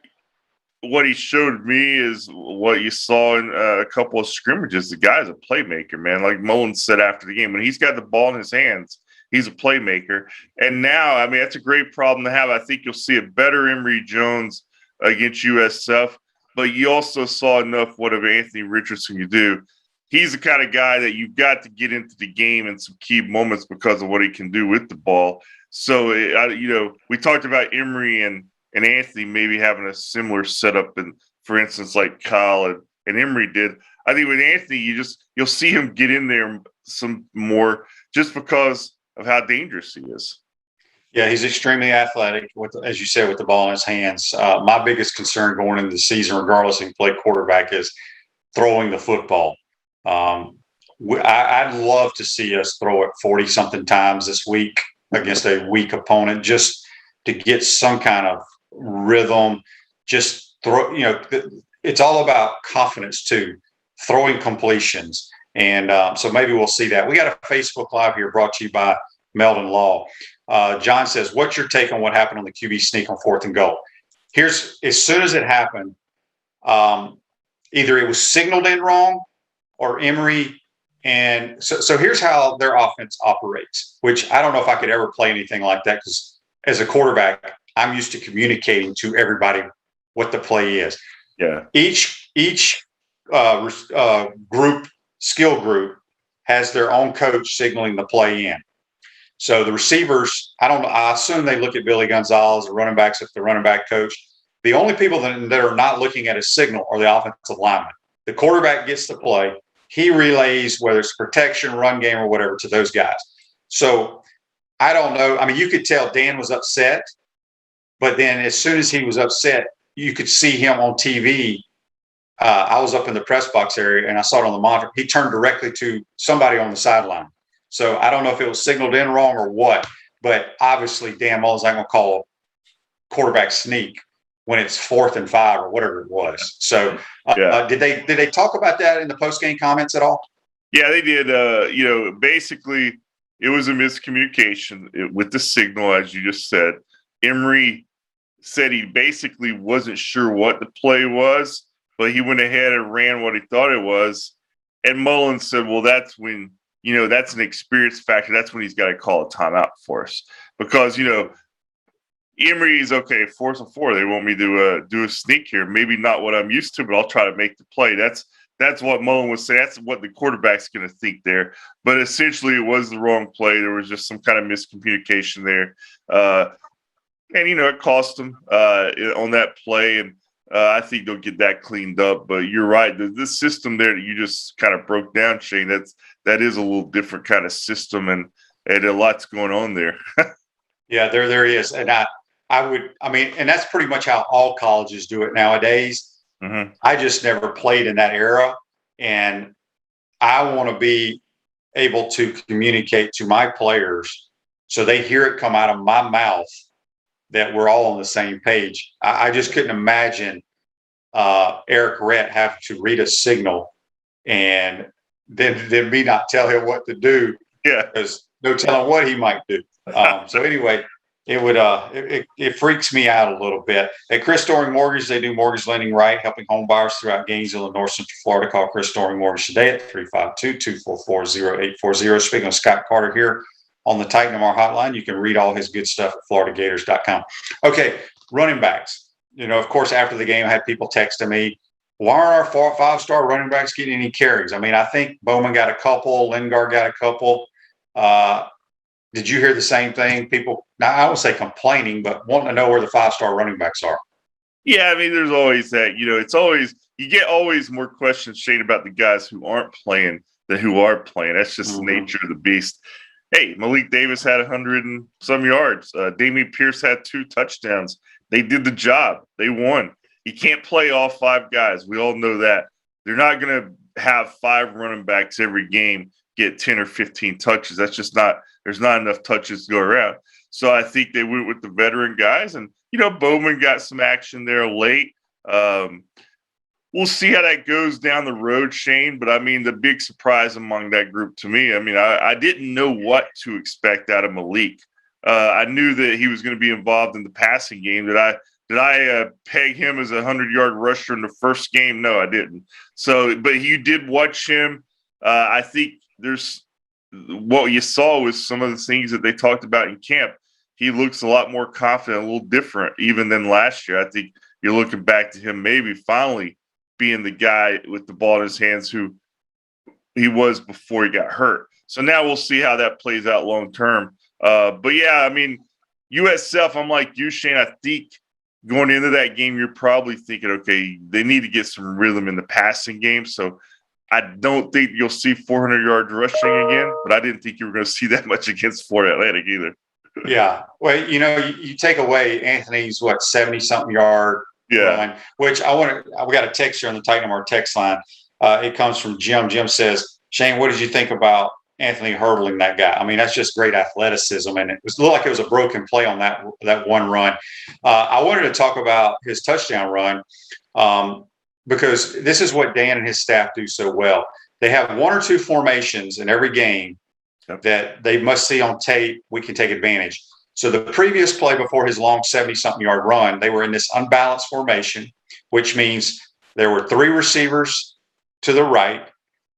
what he showed me is what you saw in a couple of scrimmages. The guy's a playmaker, man. Like Mullen said after the game, when he's got the ball in his hands, he's a playmaker. And now, I mean, that's a great problem to have. I think you'll see a better Emory Jones against USF, but you also saw enough what of Anthony Richardson you do. He's the kind of guy that you've got to get into the game in some key moments because of what he can do with the ball. So, we talked about Emory and Anthony maybe having a similar setup, and for instance, like Kyle and Emory did. I think with Anthony, you'll see him get in there some more just because of how dangerous he is. Yeah, he's extremely athletic, as you said, with the ball in his hands. My biggest concern going into the season, regardless if he played quarterback, is throwing the football. I'd love to see us throw it 40-something times this week against a weak opponent, just to get some kind of rhythm. Just throw, it's all about confidence too, throwing completions. And so maybe we'll see that. We got a Facebook Live here brought to you by Meldon Law. John says, what's your take on what happened on the QB sneak on 4th and goal? As soon as it happened, either it was signaled in wrong or Emory. And so here's how their offense operates, which I don't know if I could ever play anything like that, because as a quarterback, I'm used to communicating to everybody what the play is. Yeah. Each skill group has their own coach signaling the play in. So the receivers, I assume they look at Billy Gonzalez, the running backs, if the running back coach. The only people that are not looking at a signal are the offensive linemen. The quarterback gets the play. He relays, whether it's protection, run game, or whatever, to those guys. So I don't know. I mean, you could tell Dan was upset, but then as soon as he was upset, you could see him on TV. I was up in the press box area, and I saw it on the monitor. He turned directly to somebody on the sideline. So I don't know if it was signaled in wrong or what, but obviously Dan Mullen's not going to call quarterback sneak when it's 4th and 5 or whatever it was. So did they talk about that in the post-game comments at all? Yeah, they did. Basically it was a miscommunication with the signal, as you just said. Emory said he basically wasn't sure what the play was, but he went ahead and ran what he thought it was. And Mullen said, well, that's when, that's an experience factor. That's when he's got to call a timeout for us. Because, Emory's okay, 4th and 4. They want me to do a sneak here. Maybe not what I'm used to, but I'll try to make the play. That's what Mullen was saying. That's what the quarterback's going to think there. But essentially, it was the wrong play. There was just some kind of miscommunication there. And, it cost them on that play. And I think they'll get that cleaned up. But you're right. This system there that you just kind of broke down, Shane, that is a little different kind of system. And a lot's going on there. Yeah, there is. And and that's pretty much how all colleges do it nowadays. Mm-hmm. I just never played in that era. And I want to be able to communicate to my players so they hear it come out of my mouth that we're all on the same page. I just couldn't imagine Eric Rett having to read a signal and then me not tell him what to do. Yeah. Because no telling what he might do. So anyway, it freaks me out a little bit. At Chris Storing Mortgage, they do mortgage lending right, helping home buyers throughout Gainesville and North Central Florida. Call Chris Storing Mortgage today at 352-244-0840. Speaking of Scott Carter here on the Titan MR hotline, you can read all his good stuff at floridagators.com. Okay, running backs. Of course, after the game, I had people texting me, why aren't our 5-star running backs getting any carries? I mean, I think Bowman got a couple, Lingard got a couple. Did you hear the same thing? People, now I won't say complaining, but wanting to know where the 5-star running backs are. Yeah, I mean, there's always that. It's always you get always more questions, Shane, about the guys who aren't playing than who are playing. That's just the nature of the beast. Hey, Malik Davis had 100 and some yards. Dameon Pierce had 2 touchdowns. They did the job. They won. You can't play all 5 guys. We all know that. They're not going to have 5 running backs every game get 10 or 15 touches. That's just not – there's not enough touches to go around. So I think they went with the veteran guys. And, Bowman got some action there late. We'll see how that goes down the road, Shane. But, I mean, the big surprise among that group to me, I mean, I didn't know what to expect out of Malik. I knew that he was going to be involved in the passing game. Did I peg him as a 100-yard rusher in the first game? No, I didn't. So, but you did watch him. I think there's what you saw was some of the things that they talked about in camp. He looks a lot more confident, a little different even than last year. I think you're looking back to him maybe finally being the guy with the ball in his hands who he was before he got hurt. So now we'll see how that plays out long term. But yeah, I mean, USF, I'm like you, Shane. I think going into that game, you're probably thinking, okay, they need to get some rhythm in the passing game. So I don't think you'll see 400 yards rushing again, but I didn't think you were going to see that much against Florida Atlantic either. Yeah. Well, you take away Anthony's 70-something yard run, which we got a text here on the Titan MR text line. It comes from Jim. Jim says, Shane, what did you think about Anthony hurdling that guy? I mean, that's just great athleticism, and it looked like it was a broken play on that one run. I wanted to talk about his touchdown run because this is what Dan and his staff do so well. They have 1 or 2 formations in every game that they must see on tape. We can take advantage. So the previous play before his long 70-something yard run, they were in this unbalanced formation, which means there were 3 receivers to the right,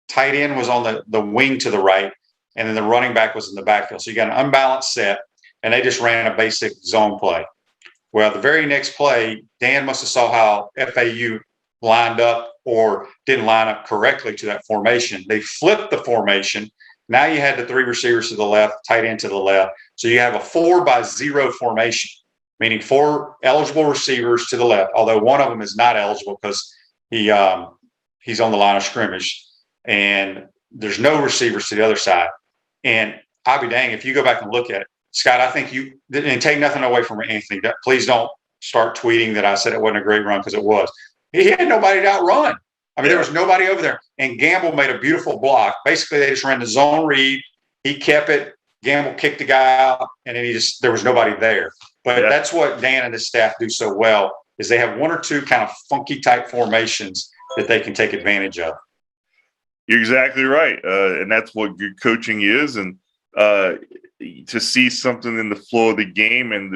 tight end was on the wing to the right, and then the running back was in the backfield. So you got an unbalanced set, and they just ran a basic zone play. Well, the very next play, Dan must have saw how FAU lined up or didn't line up correctly to that formation. They flipped the formation. Now you had the 3 receivers to the left, tight end to the left. So you have a 4-by-0 formation, meaning 4 eligible receivers to the left, although one of them is not eligible because he's on the line of scrimmage, and there's no receivers to the other side. And I'll be dang if you go back and look at it, Scott. I think you and take nothing away from Anthony. Please don't start tweeting that I said it wasn't a great run because it was. He had nobody to outrun. I mean, there was nobody over there. And Gamble made a beautiful block. Basically, they just ran the zone read. He kept it. Gamble kicked the guy out, and then there was nobody there. But that's what Dan and his staff do so well is they have 1 or 2 kind of funky type formations that they can take advantage of. You're exactly right. And that's what good coaching is. And to see something in the flow of the game and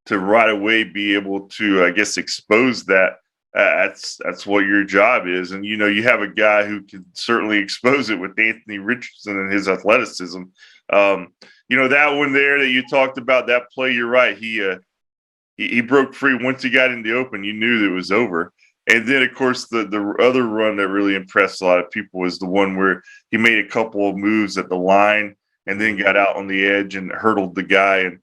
to right away be able to, I guess, expose that, that's what your job is. And, you have a guy who can certainly expose it with Anthony Richardson and his athleticism. That one there that you talked about, that play, you're right. He broke free. Once he got in the open, you knew that it was over. And then, of course, the other run that really impressed a lot of people was the one where he made a couple of moves at the line and then got out on the edge and hurdled the guy. And,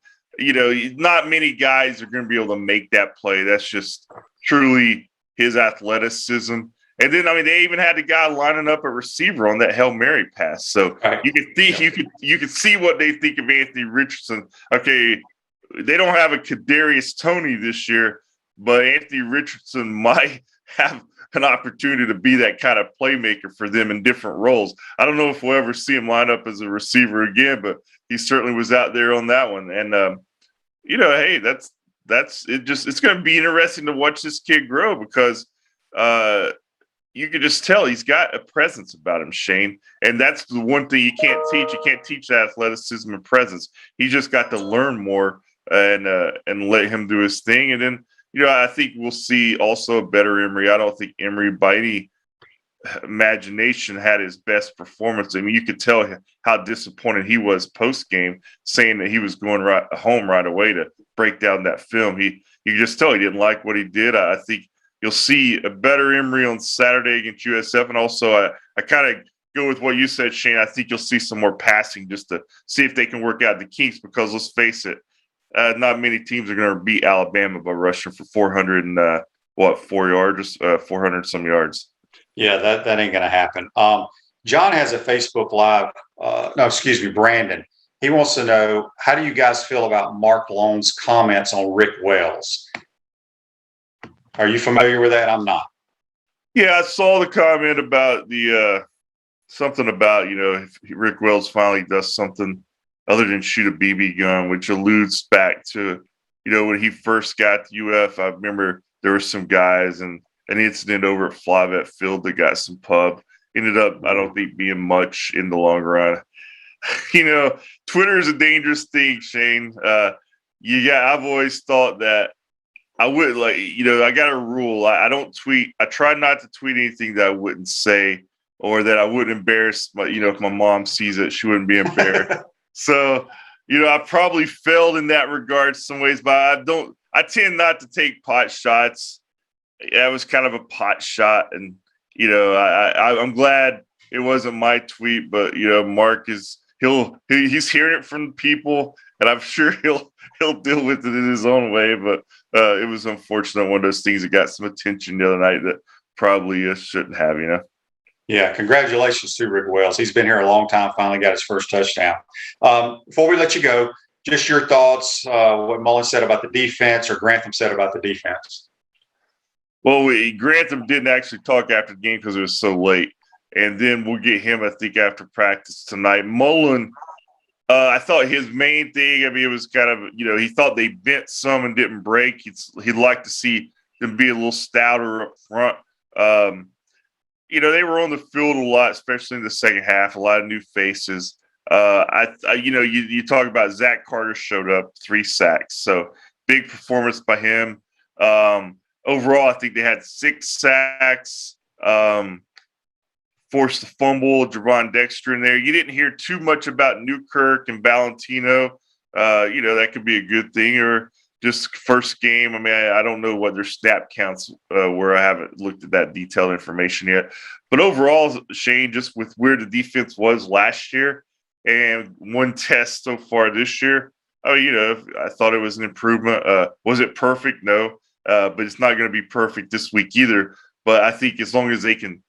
not many guys are going to be able to make that play. That's just truly his athleticism. And then, they even had the guy lining up a receiver on that Hail Mary pass. So you could see what they think of Anthony Richardson. Okay, they don't have a Kadarius Toney this year, but Anthony Richardson might have an opportunity to be that kind of playmaker for them in different roles. I don't know if we'll ever see him line up as a receiver again, but he certainly was out there on that one. And, hey, that's it. It's going to be interesting to watch this kid grow because you can just tell he's got a presence about him, Shane. And that's the one thing you can't teach. You can't teach that athleticism and presence. He just got to learn more and let him do his thing. And then, I think we'll see also a better Emory. I don't think Emory, by any imagination, had his best performance. I mean, you could tell how disappointed he was post game, saying that he was going home right away to break down that film. You could just tell he didn't like what he did. I think you'll see a better Emory on Saturday against USF. And also, I kind of go with what you said, Shane. I think you'll see some more passing just to see if they can work out the kinks, because let's face it, not many teams are going to beat Alabama by rushing for 400 and 4 yards, 400 some yards. Yeah, that ain't going to happen. John has a Facebook Live. Brandon. He wants to know, how do you guys feel about Mark Lone's comments on Rick Wells? Are you familiar with that? I'm not. Yeah, I saw the comment about the something about, if Rick Wells finally does something other than shoot a BB gun, which alludes back to, when he first got to UF. I remember there were some guys and an incident over at Flyvet Field that got some pub. Ended up, I don't think, being much in the long run. Twitter is a dangerous thing, Shane. I've always thought that I would I got a rule. I don't tweet. I try not to tweet anything that I wouldn't say or that I wouldn't embarrass if my mom sees it, she wouldn't be embarrassed. So, I probably failed in that regard some ways, but I tend not to take pot shots. That was kind of a pot shot. And, I'm glad it wasn't my tweet, but, Mark he's hearing it from people, and I'm sure he'll deal with it in his own way. But it was unfortunate, one of those things that got some attention the other night that probably shouldn't have, Yeah, congratulations to Rick Wells. He's been here a long time, finally got his first touchdown. Before we let you go, just your thoughts, what Mullen said about the defense or Grantham said about the defense. Well, Grantham didn't actually talk after the game because it was so late. And then we'll get him, I think, after practice tonight. Mullen, I thought his main thing, it was kind of, he thought they bent some and didn't break. He'd like to see them be a little stouter up front. They were on the field a lot, especially in the second half, a lot of new faces. You talk about Zach Carter showed up, 3 sacks. So big performance by him. Overall, I think they had 6 sacks, forced the fumble, Javon Dexter in there. You didn't hear too much about Newkirk and Valentino. That could be a good thing, or just first game. I don't know what their snap counts were. I haven't looked at that detailed information yet. But overall, Shane, just with where the defense was last year and one test so far this year, I thought it was an improvement. Was it perfect? No. But it's not going to be perfect this week either. But I think as long as they can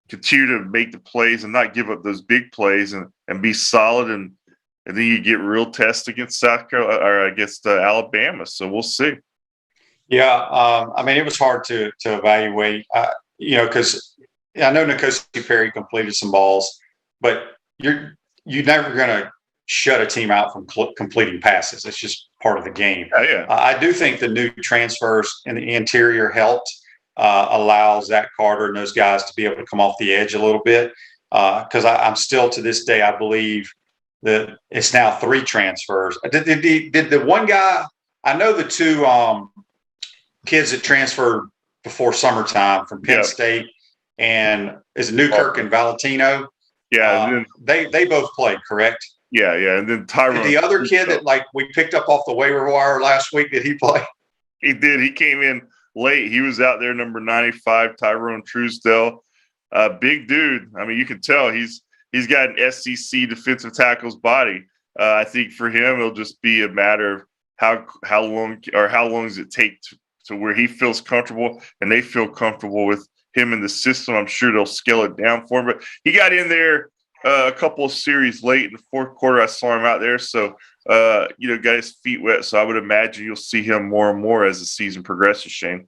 continue to make the plays and not give up those big plays and be solid, and then you get real tests against South Carolina or against Alabama. So we'll see. Yeah, it was hard to evaluate, because I know N'Kosi Perry completed some balls, but you're never going to shut a team out from completing passes. It's just part of the game. Yeah. I do think the new transfers in the interior helped allow Zach Carter and those guys to be able to come off the edge a little bit, because I'm still, to this day, I believe that it's now 3 transfers. Did the one guy – I know the 2 kids that transferred before summertime from Penn State, and is Newkirk and Valentino. Yeah. They both played, correct? Yeah. And then Tyrone. Did the other kid that we picked up off the waiver wire last week, did he play? He did. He came in late. He was out there, number 95, Tyrone Truesdell. Big dude. You can tell he's got an SEC defensive tackle's body. I think for him, it'll just be a matter of how long does it take to where he feels comfortable and they feel comfortable with him in the system. I'm sure they'll scale it down for him. But he got in there a couple of series late in the fourth quarter. I saw him out there. So, got his feet wet. So I would imagine you'll see him more and more as the season progresses, Shane.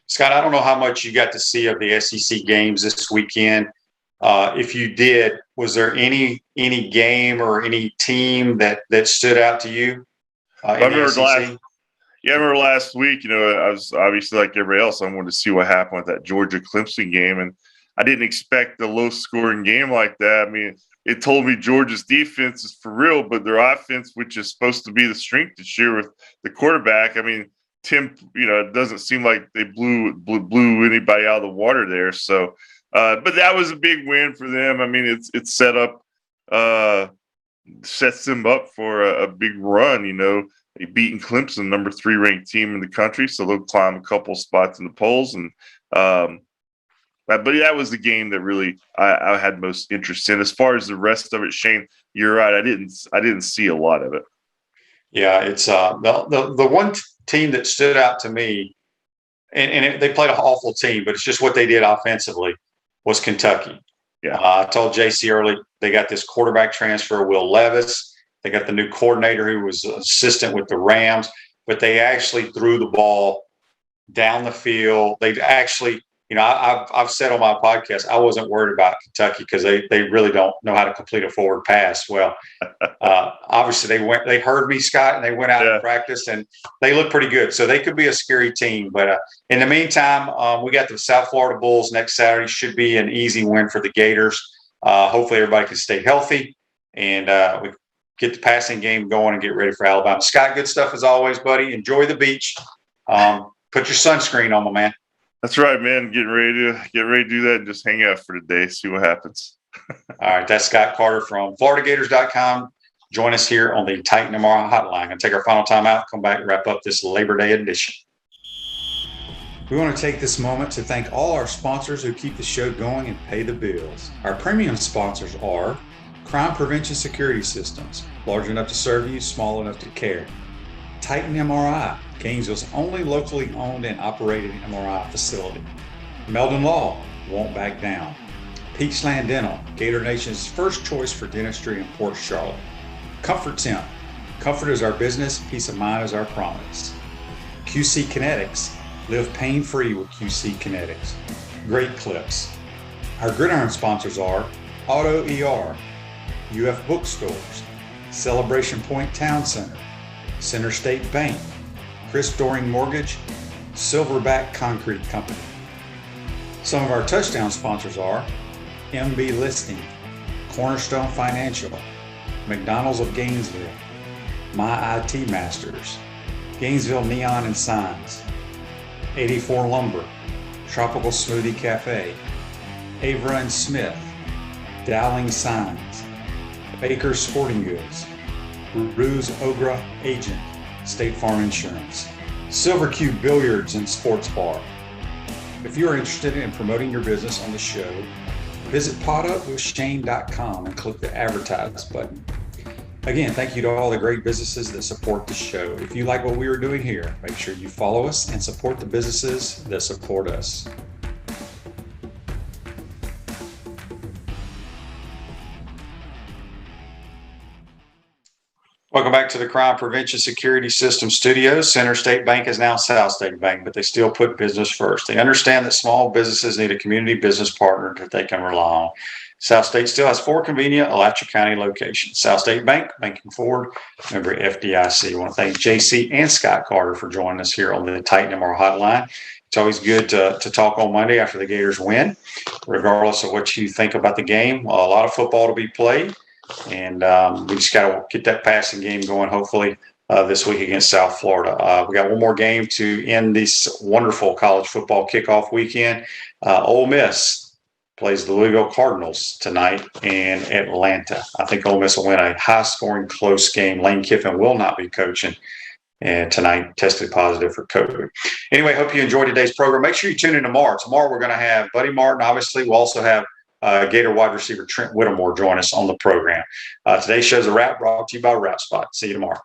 Scott, I don't know how much you got to see of the SEC games this weekend. If you did, was there any game or any team that stood out to you? I remember Yeah, I remember last week, I was obviously like everybody else. I wanted to see what happened with that Georgia Clemson game. And I didn't expect a low scoring game like that. I mean, it told me Georgia's defense is for real, but their offense, which is supposed to be the strength this year with the quarterback, I mean, Tim, it doesn't seem like they blew anybody out of the water there. So, but that was a big win for them. I mean, it's sets them up for a big run. They beaten Clemson, number 3 ranked team in the country, so they'll climb a couple spots in the polls. And but that was the game that really I had most interest in. As far as the rest of it, Shane, you're right. I didn't see a lot of it. Yeah, it's the one team that stood out to me, and they played an awful team, but it's just what they did offensively, was Kentucky. Yeah, I told JC early, they got this quarterback transfer, Will Levis. They got the new coordinator who was assistant with the Rams, but they actually threw the ball down the field. They actually, I've said on my podcast, I wasn't worried about Kentucky because they really don't know how to complete a forward pass. Well, obviously they heard me, Scott, and they went out and practiced, and they look pretty good. So they could be a scary team. But in the meantime, we got the South Florida Bulls next Saturday. Should be an easy win for the Gators. Hopefully everybody can stay healthy, and we get the passing game going and get ready for Alabama. Scott, good stuff as always, buddy. Enjoy the beach. Put your sunscreen on, my man. That's right, man. Get ready to do that and just hang out for the day, see what happens. All right, that's Scott Carter from FloridaGators.com. Join us here on the Titan MRI Hotline. Going to take our final time out, come back and wrap up this Labor Day edition. We want to take this moment to thank all our sponsors who keep the show going and pay the bills. Our premium sponsors are Crime Prevention Security Systems, large enough to serve you, small enough to care. Titan MRI, Gainesville's only locally owned and operated MRI facility. Meldon Law, won't back down. Peachland Dental, Gator Nation's first choice for dentistry in Port Charlotte. Comfort Temp, comfort is our business, peace of mind is our promise. QC Kinetics, live pain-free with QC Kinetics. Great Clips. Our Gridiron sponsors are Auto ER, UF Bookstores, Celebration Point Town Center, Center State Bank, Chris Doring Mortgage, Silverback Concrete Company. Some of our touchdown sponsors are MB Listing, Cornerstone Financial, McDonald's of Gainesville, My IT Masters, Gainesville Neon and Signs, 84 Lumber, Tropical Smoothie Cafe, Avra and Smith, Dowling Signs, Baker's Sporting Goods, Ruse Ogra Agent, State Farm Insurance, Silver Cube Billiards and Sports Bar. If you are interested in promoting your business on the show, visit podupwithshane.com and click the advertise button. Again, thank you to all the great businesses that support the show. If you like what we are doing here, make sure you follow us and support the businesses that support us. Welcome back to the Crime Prevention Security System Studios. Center State Bank is now South State Bank, but they still put business first. They understand that small businesses need a community business partner that they can rely on. South State still has 4 convenient Alachua County locations. South State Bank, banking forward, member FDIC. I want to thank JC and Scott Carter for joining us here on the Titan MR Hotline. It's always good to talk on Monday after the Gators win, regardless of what you think about the game. A lot of football to be played. And we just got to get that passing game going, hopefully, this week against South Florida. We got one more game to end this wonderful college football kickoff weekend. Ole Miss plays the Louisville Cardinals tonight in Atlanta. I think Ole Miss will win a high-scoring, close game. Lane Kiffin will not be coaching. And tonight, tested positive for COVID. Anyway, hope you enjoyed today's program. Make sure you tune in tomorrow. Tomorrow, we're going to have Buddy Martin, obviously. We'll also have Gator wide receiver Trent Whittemore join us on the program. Today's show's a wrap, brought to you by Wrap Spot. See you tomorrow.